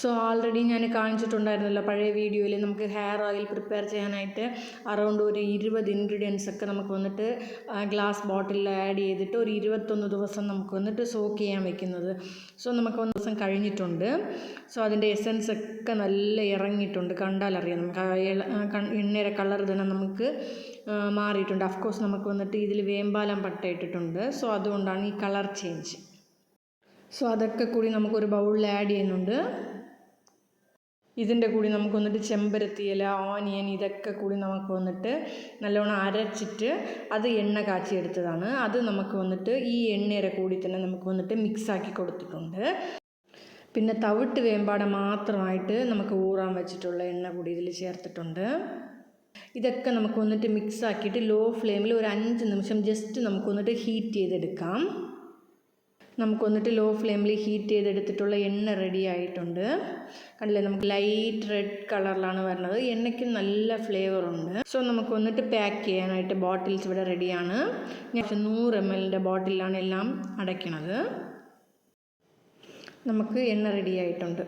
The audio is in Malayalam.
സോ ആൾറെഡി ഞാൻ കാണിച്ചിട്ടുണ്ടായിരുന്നല്ലോ പഴയ വീഡിയോയിൽ നമുക്ക് ഹെയർ ഓയിൽ പ്രിപ്പയർ ചെയ്യാനായിട്ട് അറൗണ്ട് ഒരു 20 ഇൻഗ്രീഡിയൻസ് ഒക്കെ നമുക്ക് വന്നിട്ട് ഗ്ലാസ് ബോട്ടിലിൽ ആഡ് ചെയ്തിട്ട് ഒരു 21 ദിവസം നമുക്ക് വന്നിട്ട് സോക്ക് ചെയ്യാൻ വെക്കുന്നത്. സോ നമുക്ക് 1 ദിവസം കഴിഞ്ഞിട്ടുണ്ട്. സോ അതിൻ്റെ എസൻസ് ഒക്കെ നല്ല ഇറങ്ങിയിട്ടുണ്ട്, കണ്ടാലറിയാം. നമുക്ക് എണ്ണയുടെ കളർ തന്നെ നമുക്ക് മാറിയിട്ടുണ്ട്. അഫ്കോഴ്സ് നമുക്ക് വന്നിട്ട് ഇതിൽ വേമ്പാലം പട്ട ഇട്ടിട്ടുണ്ട്. സോ അതുകൊണ്ടാണ് ഈ കളർ ചേഞ്ച്. സോ അതൊക്കെ കൂടി നമുക്കൊരു ബൗളിൽ ആഡ് ചെയ്യുന്നുണ്ട്. ഇതിൻ്റെ കൂടി നമുക്ക് വന്നിട്ട് ചെമ്പരത്തി ഇല, ഓനിയൻ ഇതൊക്കെ കൂടി നമുക്ക് വന്നിട്ട് നല്ലോണം അരച്ചിട്ട് അത് എണ്ണ കാച്ചിയെടുത്തതാണ്. അത് നമുക്ക് വന്നിട്ട് ഈ എണ്ണയുടെ കൂടി തന്നെ നമുക്ക് വന്നിട്ട് മിക്സാക്കി കൊടുത്തിട്ടുണ്ട്. പിന്നെ തവിട്ട് വേമ്പാട മാത്രമായിട്ട് നമുക്ക് ഊറാൻ വെച്ചിട്ടുള്ള എണ്ണ കൂടി ഇതിൽ ചേർത്തിട്ടുണ്ട്. ഇതൊക്കെ നമുക്ക് വന്നിട്ട് മിക്സാക്കിയിട്ട് ലോ ഫ്ലെയിമിൽ ഒരു 5 നിമിഷം ജസ്റ്റ് നമുക്ക് വന്നിട്ട് ഹീറ്റ് ചെയ്തെടുക്കാം. നമുക്ക് വന്നിട്ട് ലോ ഫ്ലെയിമിൽ ഹീറ്റ് ചെയ്തെടുത്തിട്ടുള്ള എണ്ണ റെഡി ആയിട്ടുണ്ട്. കണ്ടില്ലേ, നമുക്ക് ലൈറ്റ് റെഡ് കളറിലാണ് വരുന്നത്. എണ്ണയ്ക്ക് നല്ല ഫ്ലേവറുണ്ട്. സോ നമുക്ക് വന്നിട്ട് പാക്ക് ചെയ്യാനായിട്ട് ബോട്ടിൽസ് ഇവിടെ റെഡിയാണ്. ഞാൻ 100 ml ബോട്ടിലാണ് എല്ലാം അടയ്ക്കണത്. നമുക്ക് എണ്ണ റെഡി ആയിട്ടുണ്ട്.